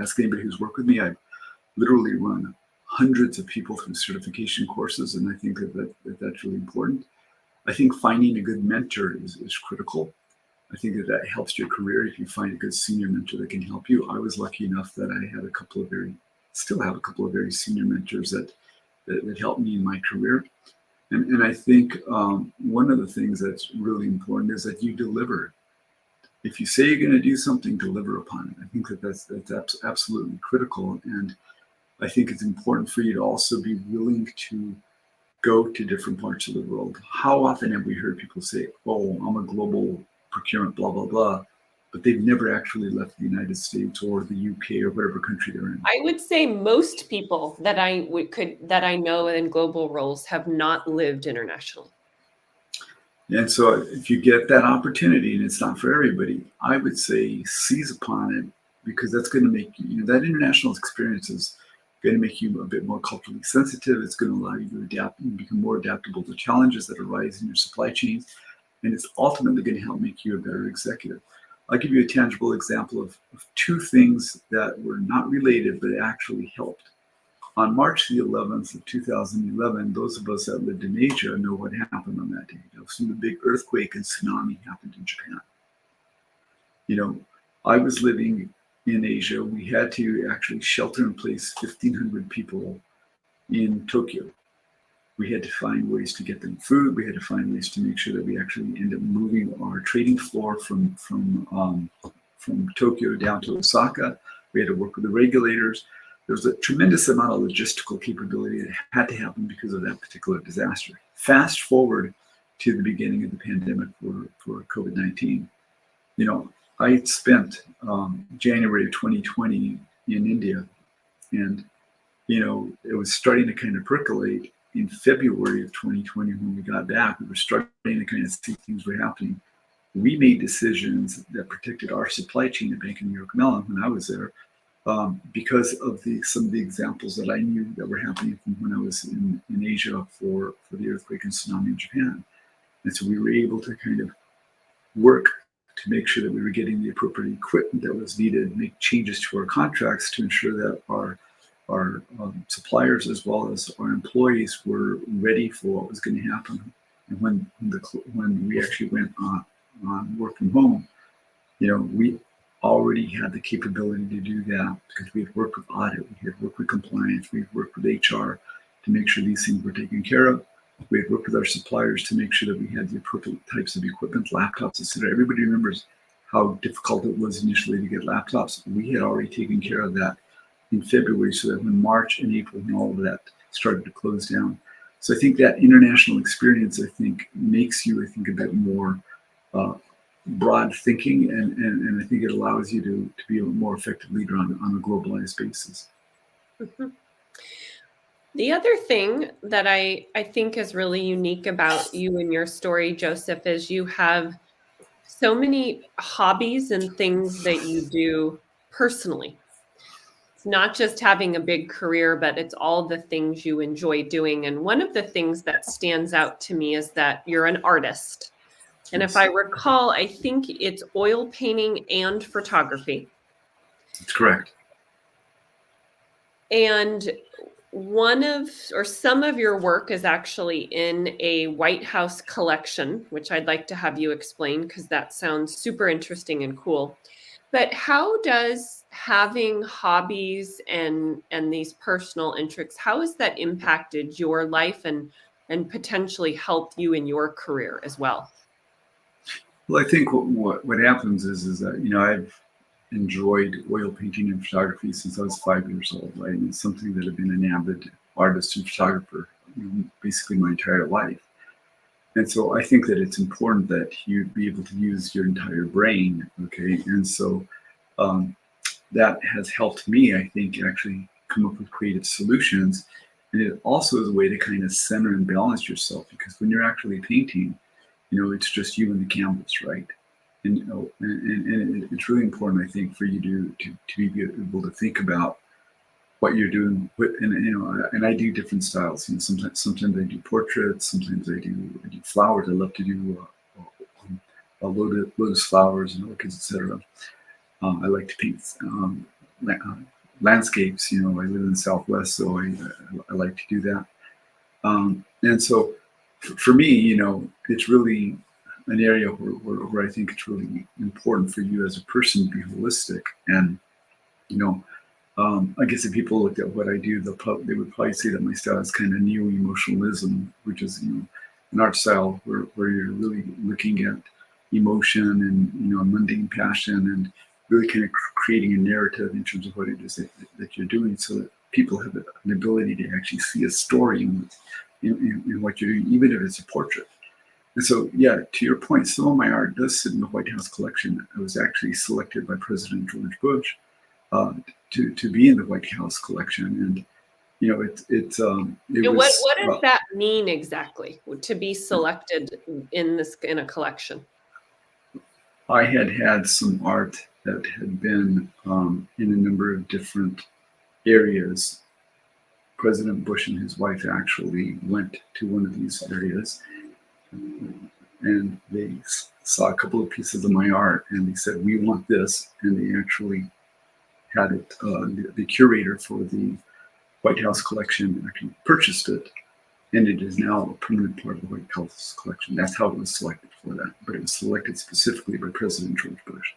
Ask anybody who's worked with me. I literally run hundreds of people through certification courses, and I think that's really important. I think finding a good mentor is critical. I think that helps your career if you find a good senior mentor that can help you. I was lucky enough that I had still have a couple of very senior mentors that helped me in my career. And I think one of the things that's really important is that you deliver. If you say you're going to do something, deliver upon it. I think that's absolutely critical. And I think it's important for you to also be willing to go to different parts of the world. How often have we heard people say, oh, I'm a global procurement, blah, blah, blah, but they've never actually left the United States or the UK or whatever country they're in? I would say most people that I know in global roles have not lived internationally. And so if you get that opportunity, and it's not for everybody, I would say seize upon it, because that's going to make that international experience is going to make you a bit more culturally sensitive. It's going to allow you to adapt and become more adaptable to challenges that arise in your supply chains. And it's ultimately going to help make you a better executive. I'll give you a tangible example of two things that were not related, but actually helped. On March the 11th of 2011, those of us that lived in Asia know what happened on that day. So the big earthquake and tsunami happened in Japan. I was living in Asia. We had to actually shelter in place 1,500 people in Tokyo. We had to find ways to get them food. We had to find ways to make sure that we actually end up moving our trading floor from Tokyo down to Osaka. We had to work with the regulators. There was a tremendous amount of logistical capability that had to happen because of that particular disaster. Fast forward to the beginning of the pandemic for COVID-19. I spent January of 2020 in India, and it was starting to kind of percolate. In February of 2020, when we got back, we were starting to kind of see things were happening. We made decisions that protected our supply chain at Bank of New York Mellon when I was there, because of some of the examples that I knew that were happening from when I was in Asia for the earthquake and tsunami in Japan. And so we were able to kind of work to make sure that we were getting the appropriate equipment that was needed, make changes to our contracts to ensure that our suppliers as well as our employees were ready for what was going to happen. And when we actually went on work from home, we already had the capability to do that because we had worked with audit, we had worked with compliance, we had worked with HR to make sure these things were taken care of. We had worked with our suppliers to make sure that we had the appropriate types of equipment, laptops, etc. Everybody remembers how difficult it was initially to get laptops. We had already taken care of that in February, so that when March and April and all of that started to close down. So I think that international experience, makes you, a bit more broad thinking, and I think it allows you to be a more effective leader on a globalized basis. Mm-hmm. The other thing that I think is really unique about you and your story, Joseph, is you have so many hobbies and things that you do personally. It's not just having a big career, but it's all the things you enjoy doing. And one of the things that stands out to me is that you're an artist. And if I recall, I think it's oil painting and photography. That's correct. And one of or some of your work is actually in a White House collection, which I'd like to have you explain because that sounds super interesting and cool. But how does having hobbies and these personal interests, how has that impacted your life and potentially helped you in your career as well? Well, I think what happens is that I've enjoyed oil painting and photography since I was 5 years old. Right, and it's something that I've been an avid artist and photographer, basically my entire life. And so I think that it's important that you be able to use your entire brain. Okay, and so um, that has helped me, I think, actually come up with creative solutions. And it also is a way to kind of center and balance yourself because when you're actually painting, it's just you and the canvas, right? And it's really important, I think, for you to be able to think about what you're doing. And I do different styles. Sometimes I do portraits, sometimes I do flowers. I love to do lotus flowers and orchids, etc. I like to paint landscapes. I live in the Southwest, so I like to do that. And so for me, it's really an area where I think it's really important for you as a person to be holistic. And, I guess if people looked at what I do, they would probably say that my style is kind of neo-emotionalism, which is, an art style where you're really looking at emotion and, mundane passion and really kind of creating a narrative in terms of what it is that you're doing so that people have an ability to actually see a story in what you're doing, even if it's a portrait. And so, yeah, to your point, some of my art does sit in the White House collection. I was actually selected by President George Bush uh, to be in the White House collection, and it And what was. what does that mean exactly to be selected in a collection? I had some art that had been in a number of different areas. President Bush and his wife actually went to one of these areas and they saw a couple of pieces of my art and they said, "We want this." And they actually had it, the curator for the White House collection actually purchased it. And it is now a permanent part of the White House collection. That's how it was selected for that. But it was selected specifically by President George Bush.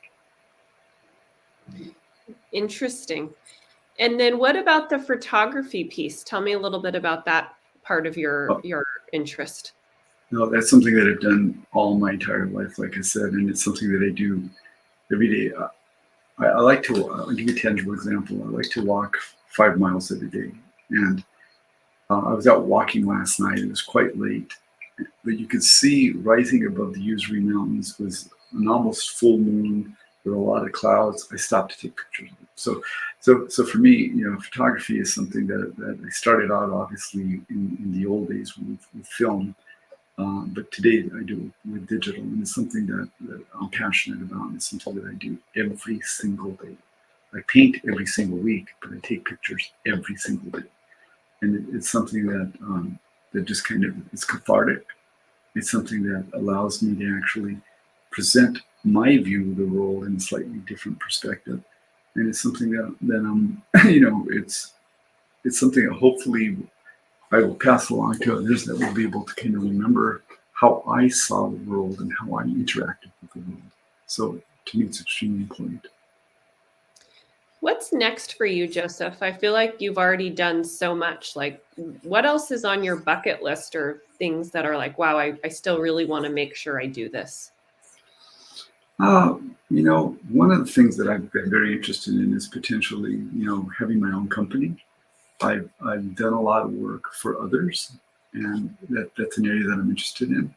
Interesting. And then what about the photography piece? Tell me a little bit about that part of Uh, your interest. no, that's something that I've done all my entire life, like I said, and it's something that I do every day. I like to, I'll give you a tangible example. I like to walk 5 miles every day. And I was out walking last night. It was quite late, but you could see rising above the Usery Mountains was an almost full moon with a lot of clouds. I stopped to take pictures of it. So for me, photography is something that I started out obviously in the old days with film, but today I do with digital, and it's something that I'm passionate about. And it's something that I do every single day. I paint every single week, but I take pictures every single day, and it's something that just kind of it's cathartic. It's something that allows me to actually present my view of the world in a slightly different perspective, and it's something that I'm, it's something that hopefully I will pass along to others that will be able to kind of remember how I saw the world and how I interacted with the world. So to me, it's extremely important. What's next for you, Joseph? I feel like you've already done so much. Like, what else is on your bucket list or things that are like, wow, I still really want to make sure I do this? One of the things that I've been very interested in is potentially, having my own company. I've done a lot of work for others, and that's an area that I'm interested in.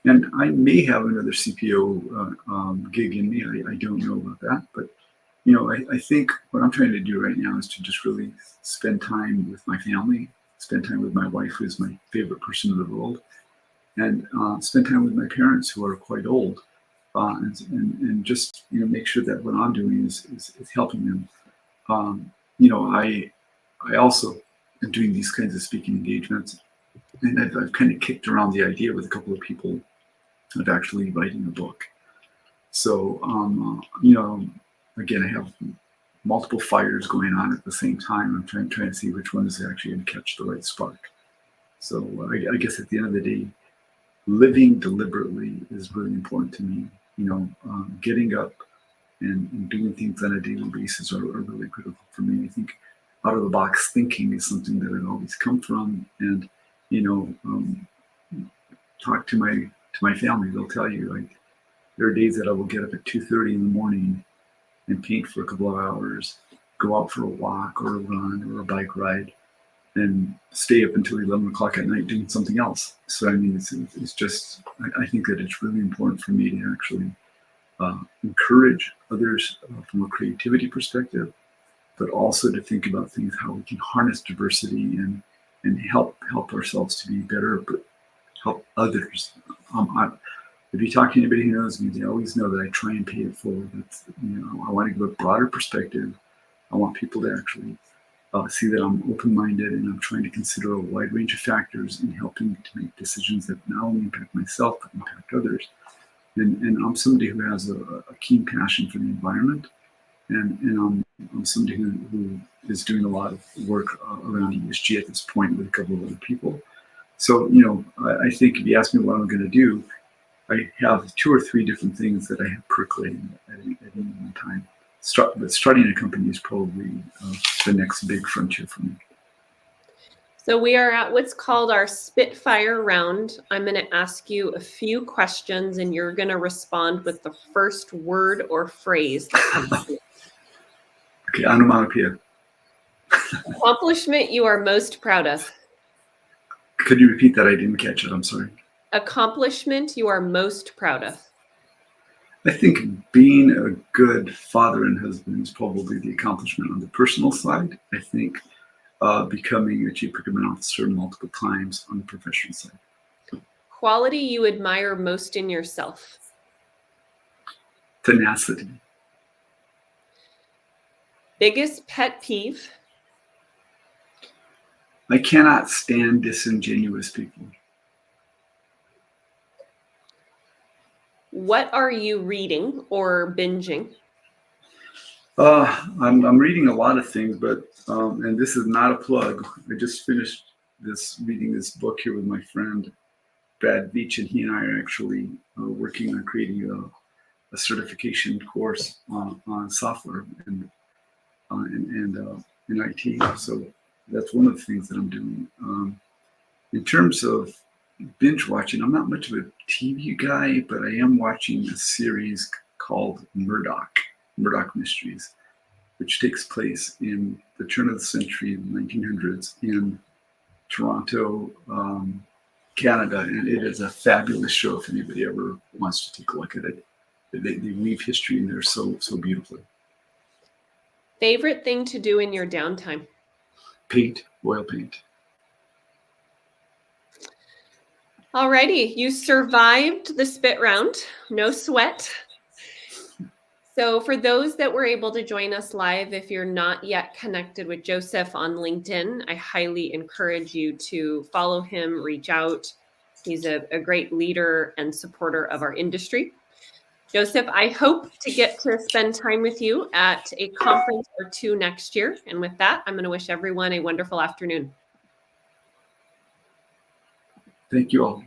And I may have another CPO gig in me. I don't know about that, but I think what I'm trying to do right now is to just really spend time with my family, spend time with my wife, who is my favorite person in the world, and spend time with my parents, who are quite old, and just make sure that what I'm doing is helping them. I also am doing these kinds of speaking engagements, and I've kind of kicked around the idea with a couple of people of actually writing a book. So again, I have multiple fires going on at the same time. I'm trying to see which one is actually going to catch the right spark. So I guess at the end of the day, living deliberately is really important to me. Getting up and doing things on a daily basis are really critical for me. I think out of the box thinking is something that I've always come from, and talk to my family. They'll tell you, like, there are days that I will get up at 2:30 in the morning and paint for a couple of hours, go out for a walk or a run or a bike ride, and stay up until 11 o'clock at night doing something else. So I mean, it's just, I think that it's really important for me to actually encourage others from a creativity perspective, but also to think about things, how we can harness diversity and help ourselves to be better, but help others. If you talk to anybody who knows me, they always know that I try and pay it forward. I want to give a broader perspective. I want people to actually see that I'm open-minded and I'm trying to consider a wide range of factors in helping to make decisions that not only impact myself, but impact others. And I'm somebody who has a keen passion for the environment. And I'm somebody who is doing a lot of work around ESG at this point with a couple of other people. So, I think if you ask me what I'm going to do, I have 2 or 3 different things that I have percolating at any one time. But starting a company is probably the next big frontier for me. So we are at what's called our Spitfire round. I'm going to ask you a few questions, and you're going to respond with the first word or phrase. Okay, onomatopoeia. Accomplishment you are most proud of. Could you repeat that? I didn't catch it. I'm sorry. Accomplishment you are most proud of. I think being a good father and husband is probably the accomplishment on the personal side. I think becoming a chief procurement officer multiple times on the professional side. Quality you admire most in yourself. Tenacity. Biggest pet peeve. I cannot stand disingenuous people. What are you reading or binging? I'm reading a lot of things, but and this is not a plug. I just finished reading this book here with my friend Brad Veach, and he and I are actually working on creating a certification course on software and in IT. So that's one of the things that I'm doing. In terms of binge watching, I'm not much of a TV guy, but I am watching a series called Murdoch Mysteries, which takes place in the turn of the century, in the 1900s, in Toronto, Canada, and it is a fabulous show if anybody ever wants to take a look at it. They weave history in there so beautifully. Favorite thing to do in your downtime? Paint, oil paint. Alrighty, you survived the spit round, no sweat. So for those that were able to join us live, if you're not yet connected with Joseph on LinkedIn, I highly encourage you to follow him, reach out. He's a great leader and supporter of our industry. Joseph, I hope to get to spend time with you at a conference or 2 next year. And with that, I'm going to wish everyone a wonderful afternoon. Thank you all.